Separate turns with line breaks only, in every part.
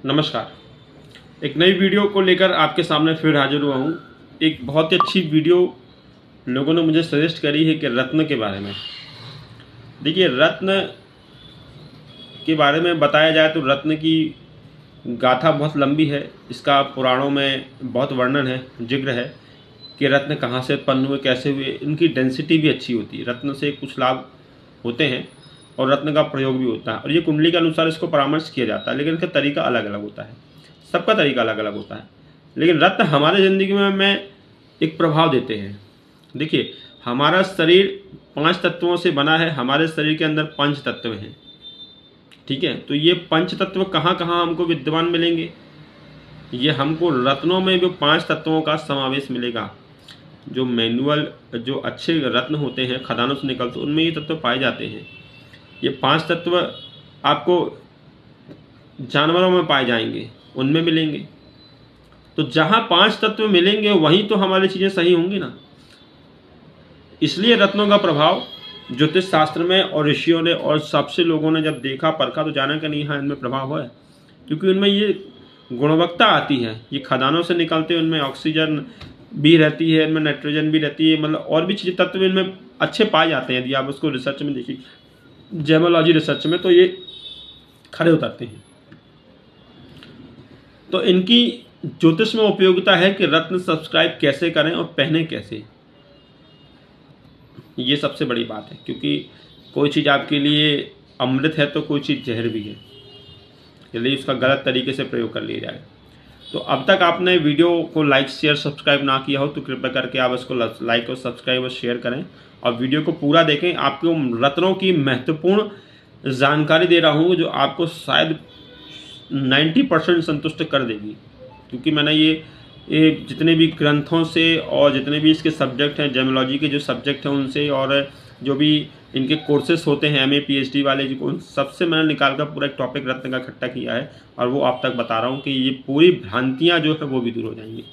नमस्कार। एक नई वीडियो को लेकर आपके सामने फिर हाजिर हुआ हूँ। एक बहुत ही अच्छी वीडियो लोगों ने मुझे सजेस्ट करी है कि रत्न के बारे में। देखिए, रत्न के बारे में बताया जाए तो रत्न की गाथा बहुत लंबी है। इसका पुराणों में बहुत वर्णन है, जिक्र है कि रत्न कहाँ से उत्पन्न हुए, कैसे हुए। इनकी डेंसिटी भी अच्छी होती है। रत्न से कुछ लाभ होते हैं और रत्न का प्रयोग भी होता है, और ये कुंडली के अनुसार इसको परामर्श किया जाता है, लेकिन इसका तरीका अलग अलग होता है। सबका तरीका अलग अलग होता है, लेकिन रत्न हमारे ज़िंदगी में एक प्रभाव देते हैं। देखिए, हमारा शरीर 5 तत्वों से बना है। हमारे शरीर के अंदर 5 तत्व हैं, ठीक है। तो ये 5 तत्व कहाँ कहाँ हमको विद्यमान मिलेंगे? ये हमको रत्नों में जो 5 तत्वों का समावेश मिलेगा। जो मैनुअल, जो अच्छे रत्न होते हैं, खदानों से निकलते, उनमें ये तत्व पाए जाते हैं। ये 5 तत्व आपको जानवरों में पाए जाएंगे, उनमें मिलेंगे। तो जहाँ 5 तत्व मिलेंगे वहीं तो हमारी चीज़ें सही होंगी ना। इसलिए रत्नों का प्रभाव ज्योतिष शास्त्र में और ऋषियों ने और सबसे लोगों ने जब देखा परखा तो जाना कि नहीं, हाँ, इनमें प्रभाव है, क्योंकि उनमें ये गुणवत्ता आती है। ये खदानों से निकलते, उनमें ऑक्सीजन भी रहती है, इनमें नाइट्रोजन भी रहती है, मतलब और भी चीज़ें तत्व इनमें अच्छे पाए जाते हैं। यदि आप उसको रिसर्च में देखिए, जेमोलॉजी रिसर्च में, तो ये खरे उतरते हैं। तो इनकी ज्योतिष में उपयोगिता है कि रत्न सब्सक्राइब कैसे करें और पहने कैसे, ये सबसे बड़ी बात है। क्योंकि कोई चीज़ आपके लिए अमृत है तो कोई चीज़ जहर भी है, यदि उसका गलत तरीके से प्रयोग कर लिया जाए। तो अब तक आपने वीडियो को लाइक शेयर सब्सक्राइब ना किया हो तो कृपया करके आप इसको लाइक और सब्सक्राइब और शेयर करें और वीडियो को पूरा देखें। आपको रत्नों की महत्वपूर्ण जानकारी दे रहा हूँ जो आपको शायद 90% संतुष्ट कर देगी। क्योंकि मैंने ये जितने भी ग्रंथों से और जितने भी इसके सब्जेक्ट हैं, जेमोलॉजी के जो सब्जेक्ट हैं उनसे, और जो भी इनके कोर्सेस होते हैं MA PhD वाले, जो उन सबसे मैंने निकाल कर पूरा एक टॉपिक रत्न का इकट्ठा किया है, और वो आप तक बता रहा हूँ कि ये पूरी भ्रांतियाँ जो है वो भी दूर हो जाएंगी।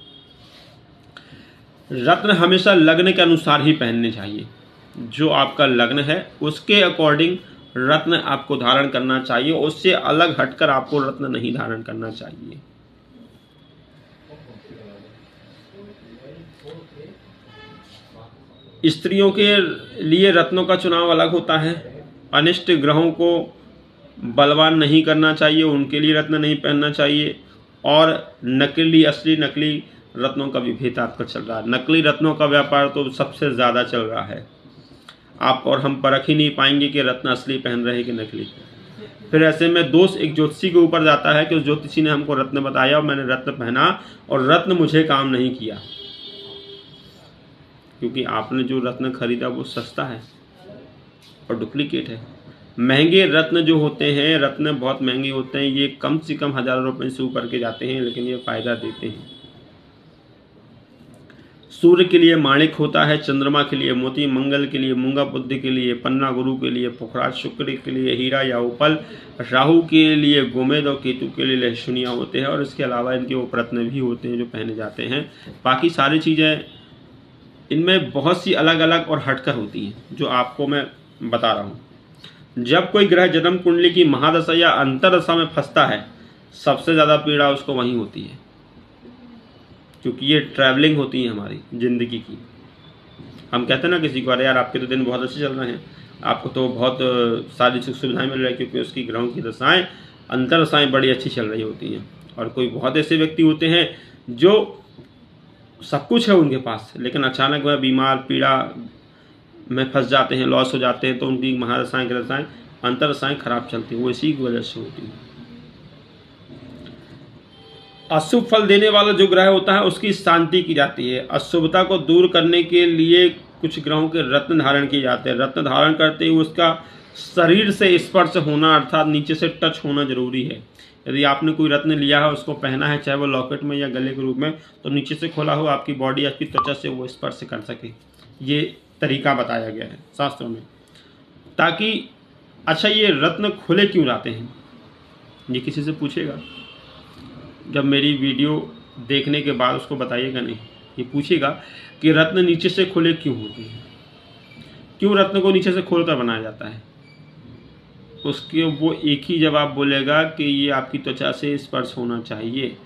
रत्न हमेशा लग्न के अनुसार ही पहनने चाहिए। जो आपका लग्न है उसके अकॉर्डिंग रत्न आपको धारण करना चाहिए, उससे अलग हटकर आपको रत्न नहीं धारण करना चाहिए। स्त्रियों के लिए रत्नों का चुनाव अलग होता है। अनिष्ट ग्रहों को बलवान नहीं करना चाहिए, उनके लिए रत्न नहीं पहनना चाहिए। और नकली, असली नकली रत्नों का भी भेद आजकल चल रहा है। नकली रत्नों का व्यापार तो सबसे ज़्यादा चल रहा है। आप और हम परख ही नहीं पाएंगे कि रत्न असली पहन रहे कि नकली। फिर ऐसे में दोष एक ज्योतिषी के ऊपर जाता है कि उस ज्योतिषी ने हमको रत्न बताया और मैंने रत्न पहना और रत्न मुझे काम नहीं किया, क्योंकि आपने जो रत्न खरीदा वो सस्ता है और डुप्लीकेट है। महंगे रत्न जो होते हैं, रत्न बहुत महंगे होते हैं, ये कम से कम हज़ारों रुपए से ऊपर के जाते हैं, लेकिन ये फ़ायदा देते हैं। सूर्य के लिए माणिक होता है, चंद्रमा के लिए मोती, मंगल के लिए मूंगा, बुध के लिए पन्ना, गुरु के लिए पुखराज, शुक्र के लिए हीरा या उपल, राहु के लिए गोमेद और केतु के लिए लहसुनिया होते हैं। और इसके अलावा इनके उपरत्न भी होते हैं जो पहने जाते हैं। बाकी सारी चीज़ें इनमें बहुत सी अलग अलग और हटकर होती हैं, जो आपको मैं बता रहा हूँ। जब कोई ग्रह जन्म कुंडली की महादशा या अंतरदशा में फंसता है, सबसे ज़्यादा पीड़ा उसको वहीं होती है, क्योंकि ये ट्रैवलिंग होती है हमारी ज़िंदगी की। हम कहते हैं ना किसी को, अरे यार आपके तो दिन बहुत अच्छे चल रहे हैं, आपको तो बहुत सारी सुख सुविधाएँ मिल रही है, क्योंकि उसकी ग्रहों की दशाएँ, अंतरदशाएँ बड़ी अच्छी चल रही होती हैं। और कोई बहुत ऐसे व्यक्ति होते हैं जो सब कुछ है उनके पास, लेकिन अचानक वह बीमार, पीड़ा में फंस जाते हैं, लॉस हो जाते हैं, तो उनकी महादशाएँ, ग्रहदशाएँ, अंतरदशाएँ खराब चलती हैं। वो इसी की वजह से होती हैं। अशुभ फल देने वाला जो ग्रह होता है उसकी शांति की जाती है। अशुभता को दूर करने के लिए कुछ ग्रहों के रत्न धारण किए जाते हैं। रत्न धारण करते ही उसका शरीर से स्पर्श होना, अर्थात नीचे से टच होना जरूरी है। यदि आपने कोई रत्न लिया है, उसको पहना है, चाहे वो लॉकेट में या गले के रूप में, तो नीचे से खोला हो, आपकी बॉडी, आपकी त्वचा से वो स्पर्श कर सके। ये तरीका बताया गया है शास्त्रों में, ताकि अच्छा, ये रत्न खुले क्यों जाते हैं, ये किसी से पूछेगा जब मेरी वीडियो देखने के बाद, उसको बताइएगा नहीं, ये पूछेगा कि रत्न नीचे से खुले क्यों होते हैं, क्यों रत्न को नीचे से खोलकर बनाया जाता है। उसके वो एक ही जवाब बोलेगा कि ये आपकी त्वचा से स्पर्श होना चाहिए,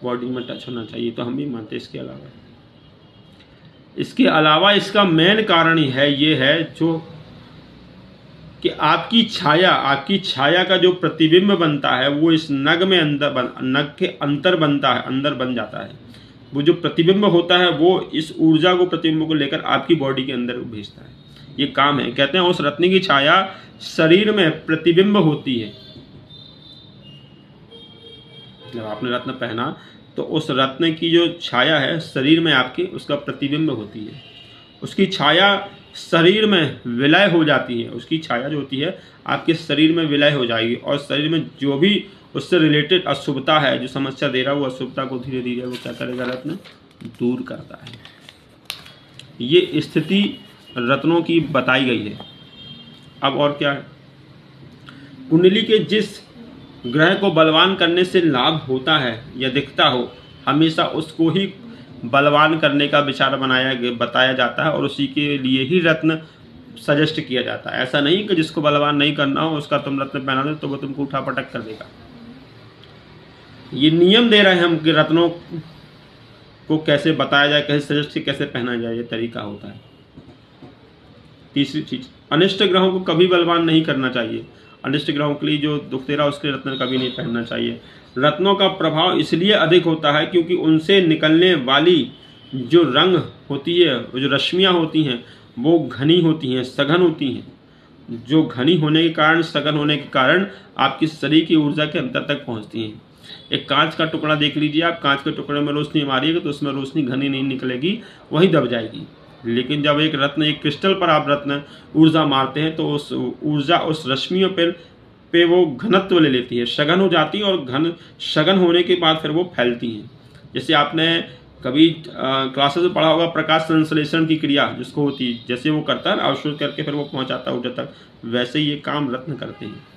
बॉडी में टच होना चाहिए, तो हम भी मानते हैं। इसके अलावा इसका मेन कारण ही है ये है जो कि आपकी छाया का जो प्रतिबिंब बनता है वो इस नग में नग के अंतर बनता है, अंदर बन जाता है। वो जो प्रतिबिंब होता है वो इस ऊर्जा को, प्रतिबिंब को लेकर आपकी बॉडी के अंदर भेजता है। ये काम है। कहते हैं उस रत्न की छाया शरीर में प्रतिबिंब होती है। जब आपने रत्न पहना तो उस रत्न की जो छाया है शरीर में आपके, उसका प्रतिबिंब होती है। उसकी छाया शरीर में विलय हो जाती है। उसकी छाया जो होती है आपके शरीर में विलय हो जाएगी और शरीर में जो भी उससे रिलेटेड अशुभता है, जो समस्या दे रहा है, वो अशुभता को धीरे धीरे वो क्या करेगा, रत्न दूर करता है। ये स्थिति रत्नों की बताई गई है। अब और क्या है, कुंडली के जिस ग्रह को बलवान करने से लाभ होता है या दिखता हो, हमेशा उसको ही बलवान करने का विचार बताया जाता है और उसी के लिए ही रत्न सजेस्ट किया जाता है। ऐसा नहीं कि जिसको बलवान नहीं करना हो उसका तुम रत्न पहना दो तो वो तुमको उठा पटक कर देगा। ये नियम दे रहे हैं हम कि रत्नों को कैसे बताया जाए, कैसे सजेस्ट कैसे पहना जाए, ये तरीका होता है। तीसरी चीज, अनिष्ट ग्रहों को कभी बलवान नहीं करना चाहिए। अनिष्ट ग्रहों के लिए जो दुख दे रहा है उसके रत्न कभी नहीं पहनना चाहिए। रत्नों का प्रभाव इसलिए अधिक होता है क्योंकि उनसे निकलने वाली जो रंग होती है, जो रश्मियाँ होती हैं, वो घनी होती हैं, सघन होती हैं। जो घनी होने के कारण, सघन होने के कारण आपकी शरीर की ऊर्जा के अंतर तक पहुँचती हैं। एक कांच का टुकड़ा देख लीजिए आप, कांच के टुकड़े में रोशनी मारिएगा तो उसमें रोशनी घनी नहीं निकलेगी, वहीं दब जाएगी। लेकिन जब एक रत्न, एक क्रिस्टल पर आप रत्न ऊर्जा मारते हैं तो उस ऊर्जा, उस रश्मियों पे वो घनत्व ले लेती है, सघन हो जाती है और सघन होने के बाद फिर वो फैलती हैं। जैसे आपने कभी क्लासेस में पढ़ा होगा प्रकाश संश्लेषण की क्रिया जिसको होती है, जैसे वो करता है अवशोष करके फिर वो पहुंचाता है ऊर्जा तक, वैसे ये काम रत्न करते हैं।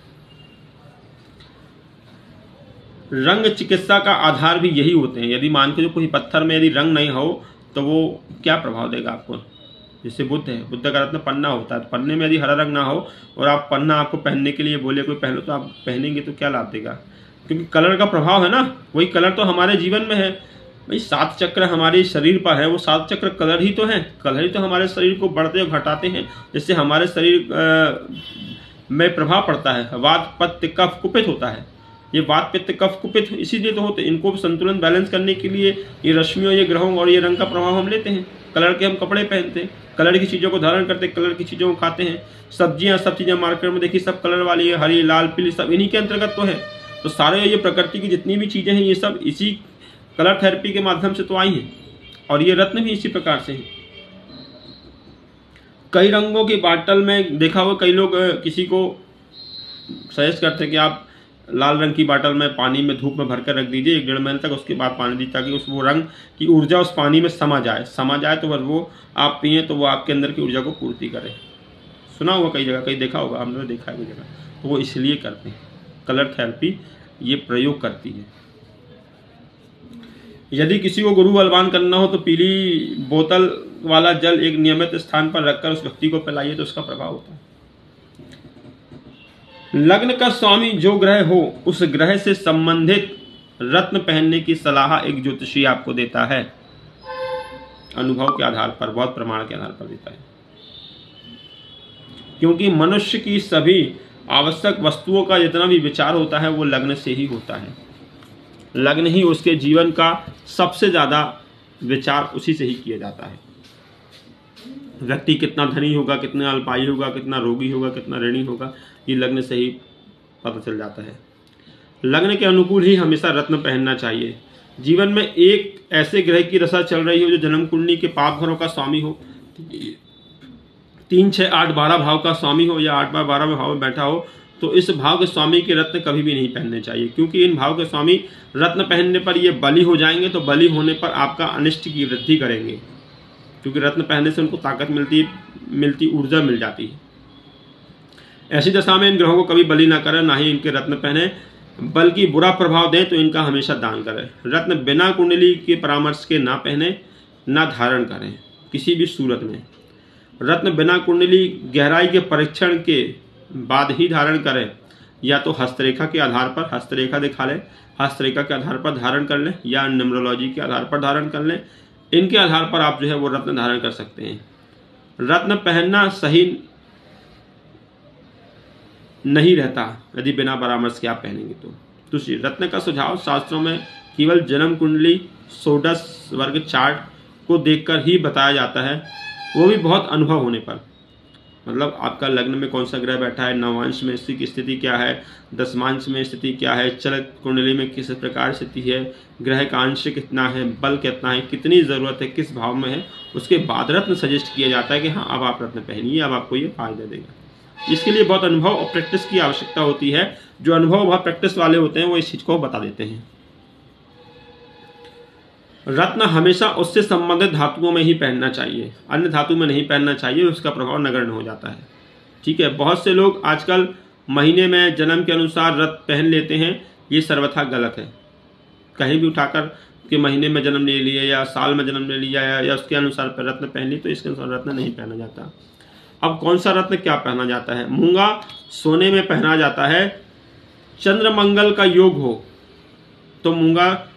रंग चिकित्सा का आधार भी यही होते हैं। यदि मान के जो कोई पत्थर में यदि रंग नहीं हो तो वो क्या प्रभाव देगा आपको। जैसे बुद्ध है, बुद्ध का रत्न पन्ना होता है, तो पन्ने में यदि हरा रंग ना हो और आप पन्ना आपको पहनने के लिए बोले कोई पहनो तो आप पहनेंगे तो क्या लाभ देगा, क्योंकि कलर का प्रभाव है ना। वही कलर तो हमारे जीवन में है भाई। 7 चक्र हमारे शरीर पर है, वो 7 चक्र कलर ही तो हैं। कलर ही तो हमारे शरीर को बढ़ते और घटाते हैं, जिससे हमारे शरीर में प्रभाव पड़ता है। वात पित्त कफ कुपित होता है। ये वात पित्त कफ कुपित इसीलिए तो होते हैं। इनको संतुलन बैलेंस करने के लिए ये रश्मियों, ये ग्रहों और ये रंग का प्रभाव हम लेते हैं। कलर के हम कपड़े पहनते हैं, कलर की चीज़ों को धारण करते हैं, कलर की चीज़ों को खाते हैं। सब्जियां, सब चीज़ें मार्केट में देखिए सब कलर वाली है, हरी, लाल, पीली, सब इन्हीं के अंतर्गत तो है। तो सारे ये प्रकृति की जितनी भी चीज़ें हैं ये सब इसी कलर थेरेपी के माध्यम से तो आई हैं। और ये रत्न भी इसी प्रकार से हैं। कई रंगों की बाटल में देखा हुआ, कई लोग किसी को सजेस्ट करते हैं कि आप लाल रंग की बाटल में पानी में धूप में भरकर रख दीजिए 1-1.5 महीने तक, उसके बाद पानी दीजिए ताकि उस वो रंग की ऊर्जा उस पानी में समा जाए तो वो आप पिए तो वो आपके अंदर की ऊर्जा को पूर्ति करे। सुना हुआ कई जगह, कहीं देखा होगा, हमने देखा है कई जगह। तो वो इसलिए करते हैं, कलर थेरेपी ये प्रयोग करती है। यदि किसी को गुरु बलवान करना हो तो पीली बोतल वाला जल एक नियमित स्थान पर रखकर उस व्यक्ति को पिलाइए तो उसका प्रभाव होता है। लग्न का स्वामी जो ग्रह हो उस ग्रह से संबंधित रत्न पहनने की सलाह एक ज्योतिषी आपको देता है। अनुभव के आधार पर, बहुत प्रमाण के आधार पर देता है। क्योंकि मनुष्य की सभी आवश्यक वस्तुओं का जितना भी विचार होता है वो लग्न से ही होता है। लग्न ही उसके जीवन का सबसे ज़्यादा विचार उसी से ही किया जाता है। व्यक्ति कितना धनी होगा, कितना अल्पायु होगा, कितना रोगी होगा, कितना ऋणी होगा, ये लग्न से ही पता चल जाता है। लग्न के अनुकूल ही हमेशा रत्न पहनना चाहिए। जीवन में एक ऐसे ग्रह की दशा चल रही हो जो जन्म कुंडली के पाप घरों का स्वामी हो, 3, 6, 8, 12 भाव का स्वामी हो या 8 बार 12वें भाव में बैठा हो, तो इस भाव के स्वामी के रत्न कभी भी नहीं पहनने चाहिए। क्योंकि इन भाव के स्वामी रत्न पहनने पर ये बली हो जाएंगे, तो बली होने पर आपका अनिष्ट की वृद्धि करेंगे। क्योंकि रत्न पहनने से उनको ताकत मिलती ऊर्जा मिल जाती है। ऐसी दशा में इन ग्रहों को कभी बलि ना करें, ना ही इनके रत्न पहने, बल्कि बुरा प्रभाव दें तो इनका हमेशा दान करें। रत्न बिना कुंडली के परामर्श के ना पहने, ना धारण करें किसी भी सूरत में। रत्न बिना कुंडली गहराई के परीक्षण के बाद ही धारण करें। या तो हस्तरेखा के आधार पर हस्तरेखा दिखा लें, हस्तरेखा के आधार पर धारण कर लें, या न्यूमरोलॉजी के आधार पर धारण कर लें। इनके आधार पर आप जो है वो रत्न धारण कर सकते हैं। रत्न पहनना सही नहीं रहता यदि बिना परामर्श के आप पहनेंगे तो। दूसरी, रत्न का सुझाव शास्त्रों में केवल जन्म कुंडली षोडश वर्ग चार्ट को देखकर ही बताया जाता है, वो भी बहुत अनुभव होने पर। मतलब आपका लग्न में कौन सा ग्रह बैठा है, नवांश में स्थिति की स्थिति क्या है, दशमांश में स्थिति क्या है, चलक कुंडली में किस प्रकार स्थिति है, ग्रह का अंश कितना है, बल कितना है, कितनी ज़रूरत है, किस भाव में है, उसके बाद रत्न सजेस्ट किया जाता है कि हाँ अब आप रत्न पहनिए, अब आपको ये फायदा देगा। इसके लिए बहुत अनुभव और प्रैक्टिस की आवश्यकता होती है। जो अनुभव बहुत प्रैक्टिस वाले होते हैं वो इस चीज़ को बता देते हैं। रत्न हमेशा उससे संबंधित धातुओं में ही पहनना चाहिए, अन्य धातु में नहीं पहनना चाहिए, उसका प्रभाव नगण्य हो जाता है। ठीक है, बहुत से लोग आजकल महीने में जन्म के अनुसार रत्न पहन लेते हैं, ये सर्वथा गलत है। कहीं भी उठाकर कि महीने में जन्म ले लिए या साल में जन्म ले लिया या उसके अनुसार पर रत्न पहन ली, तो इसके अनुसार रत्न नहीं पहना जाता। अब कौन सा रत्न क्या पहना जाता है? मूंगा सोने में पहना जाता है। चंद्रमंगल का योग हो तो मूंगा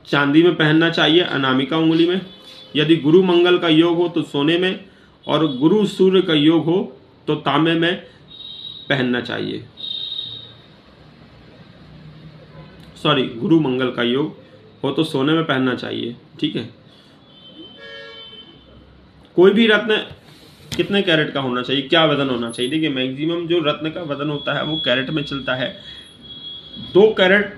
चांदी में पहनना चाहिए, अनामिका उंगली में। यदि गुरु मंगल का योग हो तो सोने में, और गुरु सूर्य का योग हो तो तांबे में पहनना चाहिए। सॉरी, गुरु मंगल का योग हो तो सोने में पहनना चाहिए। ठीक है, कोई भी रत्न कितने कैरेट का होना चाहिए, क्या वजन होना चाहिए? देखिए, मैक्सिमम जो रत्न का वजन होता है वो कैरेट में चलता है। 2 कैरेट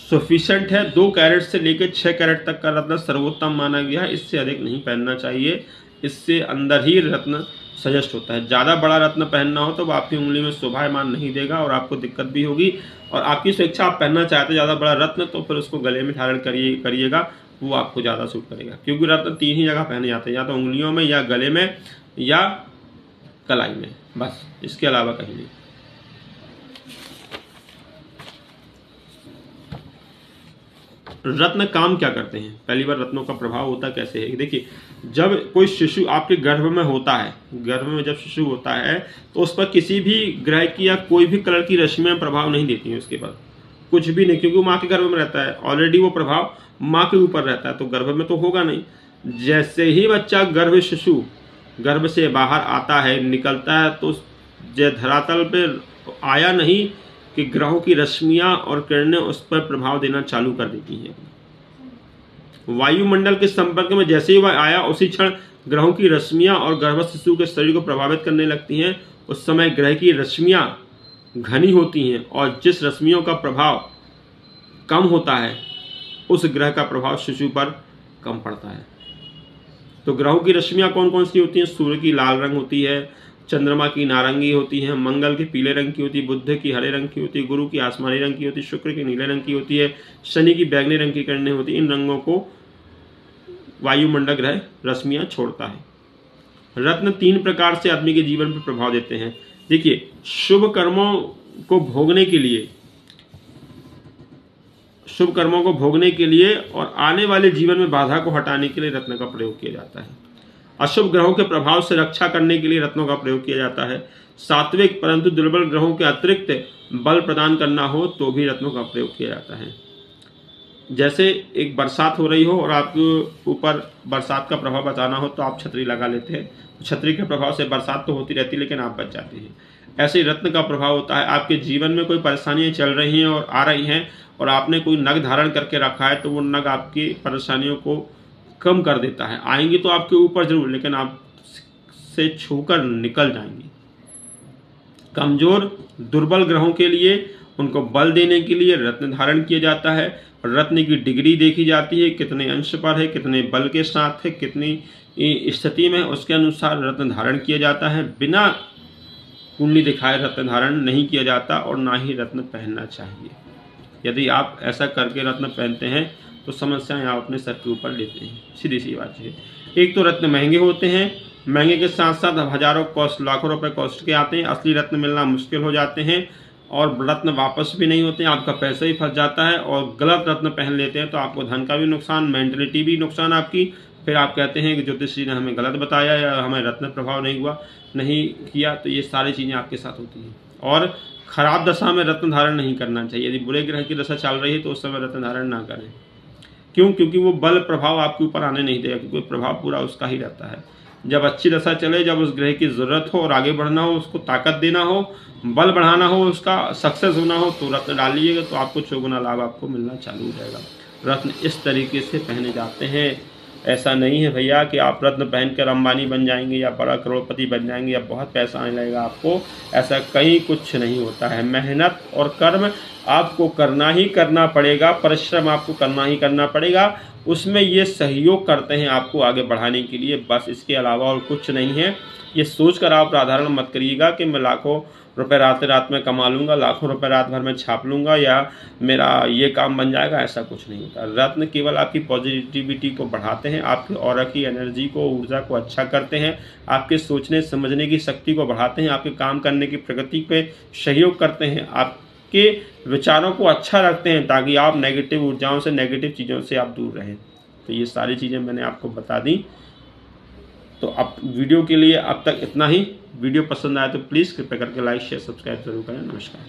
सफिशिएंट है। 2 कैरेट से लेकर 6 कैरेट तक का रत्न सर्वोत्तम माना गया है। इससे अधिक नहीं पहनना चाहिए, इससे अंदर ही रत्न सजेस्ट होता है। ज़्यादा बड़ा रत्न पहनना हो तो वो आपकी उंगली में शोभायमान नहीं देगा और आपको दिक्कत भी होगी। और आपकी स्वेच्छा, आप पहनना चाहते ज़्यादा बड़ा रत्न तो फिर उसको गले में धारण करिएगा, वो आपको ज़्यादा सूट करेगा। क्योंकि रत्न 3 ही जगह पहने जाते हैं, या तो उंगलियों में, या गले में, या कलाई में, बस, इसके अलावा कहीं नहीं। रत्न काम क्या करते हैं? पहली बार रत्नों का प्रभाव होता कैसे है? देखिए, जब कोई शिशु आपके गर्भ में होता है, गर्भ में जब शिशु होता है तो उस पर किसी भी ग्रह की या कोई भी कलर की रश्मियां प्रभाव नहीं देती हैं उसके पर, कुछ भी नहीं, क्योंकि वो माँ के गर्भ में रहता है। ऑलरेडी वो प्रभाव माँ के ऊपर रहता है, तो गर्भ में तो होगा नहीं। जैसे ही बच्चा शिशु गर्भ से बाहर आता है, निकलता है, तो धरातल पे आया नहीं कि ग्रहों की रश्मियां और किरणें उस पर प्रभाव देना चालू कर देती हैं। वायुमंडल के संपर्क में जैसे ही वह आया, उसी क्षण ग्रहों की रश्मियां और गर्भस्थ शिशु के शरीर को प्रभावित करने लगती हैं। उस समय ग्रह की रश्मियां घनी होती हैं, और जिस रश्मियों का प्रभाव कम होता है उस ग्रह का प्रभाव शिशु पर कम पड़ता है। तो ग्रहों की रश्मियां कौन कौन सी होती हैं? सूर्य की लाल रंग होती है, चंद्रमा की नारंगी होती है, मंगल की पीले रंग की होती है, बुध की हरे रंग की होती है, गुरु की आसमानी रंग की होती है, शुक्र की नीले रंग की होती है, शनि की बैंगनी रंग की किरणें होती है। इन रंगों को वायुमंडल ग्रह रश्मियां छोड़ता है। रत्न 3 प्रकार से आदमी के जीवन पर प्रभाव देते हैं। देखिए, शुभ कर्मों को भोगने के लिए और आने वाले जीवन में बाधा को हटाने के लिए रत्न का प्रयोग किया जाता है। अशुभ ग्रहों के प्रभाव से रक्षा करने के लिए रत्नों का प्रयोग किया जाता है। सात्विक परंतु दुर्बल ग्रहों के अतिरिक्त बल प्रदान करना हो तो भी रत्नों का प्रयोग किया जाता है। जैसे एक बरसात हो रही हो और आपके ऊपर बरसात का प्रभाव बचाना हो तो आप छतरी लगा लेते हैं। छतरी के प्रभाव से बरसात तो होती रहती है, लेकिन आप बच जाते हैं। ऐसे ही रत्न का प्रभाव होता है। आपके जीवन में कोई परेशानियां चल रही हैं और आ रही हैं, और आपने कोई नग धारण करके रखा है, तो वो नग आपकी परेशानियों को कम कर देता है। आएंगी तो आपके ऊपर जरूर, लेकिन आप से छूकर निकल जाएंगी। कमजोर दुर्बल ग्रहों के लिए उनको बल देने के लिए रत्न धारण किया जाता है। रत्न की डिग्री देखी जाती है, कितने अंश पर है, कितने बल के साथ है, कितनी स्थिति में, उसके अनुसार रत्न धारण किया जाता है। बिना कुंडली दिखाए रत्न धारण नहीं किया जाता, और ना ही रत्न पहनना चाहिए। यदि आप ऐसा करके रत्न पहनते हैं तो समस्याएं आप अपने सर के ऊपर लेते हैं, सीधी सी बात है। एक तो रत्न महंगे होते हैं, महंगे के साथ साथ हजारों कॉस्ट, लाखों रुपए कॉस्ट के आते हैं। असली रत्न मिलना मुश्किल हो जाते हैं, और रत्न वापस भी नहीं होते हैं, आपका पैसा ही फंस जाता है। और गलत रत्न पहन लेते हैं तो आपको धन का भी नुकसान, मेंटलिटी भी नुकसान आपकी। फिर आप कहते हैं कि ज्योतिष जी ने हमें गलत बताया या हमें रत्न प्रभाव नहीं किया। तो ये सारी चीज़ें आपके साथ होती हैं। और खराब दशा में रत्न धारण नहीं करना चाहिए। यदि बुरे ग्रह की दशा चल रही है तो उस समय रत्न धारण ना करें। क्यों? क्योंकि वो बल प्रभाव आपके ऊपर आने नहीं देगा, क्योंकि प्रभाव पूरा उसका ही रहता है। जब अच्छी दशा चले, जब उस ग्रह की ज़रूरत हो और आगे बढ़ना हो, उसको ताकत देना हो, बल बढ़ाना हो, उसका सक्सेस होना हो, तो रत्न डालिएगा तो आपको चौगुना लाभ आपको मिलना चालू हो जाएगा। रत्न इस तरीके से पहने जाते हैं। ऐसा नहीं है भैया कि आप रत्न पहनकर अंबानी बन जाएंगे या बड़ा करोड़पति बन जाएंगे या बहुत पैसा आने लगेगा आपको। ऐसा कहीं कुछ नहीं होता है। मेहनत और कर्म आपको करना ही करना पड़ेगा, परिश्रम आपको करना ही करना पड़ेगा। उसमें ये सहयोग करते हैं आपको आगे बढ़ाने के लिए, बस इसके अलावा और कुछ नहीं है। ये सोचकर आप साधारण मत करिएगा कि मैं लाखों रुपए रात में कमा लूँगा, लाखों रुपए रात भर में छाप लूँगा या मेरा ये काम बन जाएगा। ऐसा कुछ नहीं होता। रत्न केवल आपकी पॉजिटिविटी को बढ़ाते हैं, आपकी ऑरा की एनर्जी को, ऊर्जा को अच्छा करते हैं, आपके सोचने समझने की शक्ति को बढ़ाते हैं, आपके काम करने की प्रगति पे सहयोग करते हैं, आपके विचारों को अच्छा रखते हैं ताकि आप नेगेटिव ऊर्जाओं से, नेगेटिव चीज़ों से आप दूर रहें। तो ये सारी चीज़ें मैंने आपको बता दी। तो अब वीडियो के लिए अब तक इतना ही। वीडियो पसंद आए तो प्लीज़ कृपया करके लाइक शेयर सब्सक्राइब जरूर करें। नमस्कार।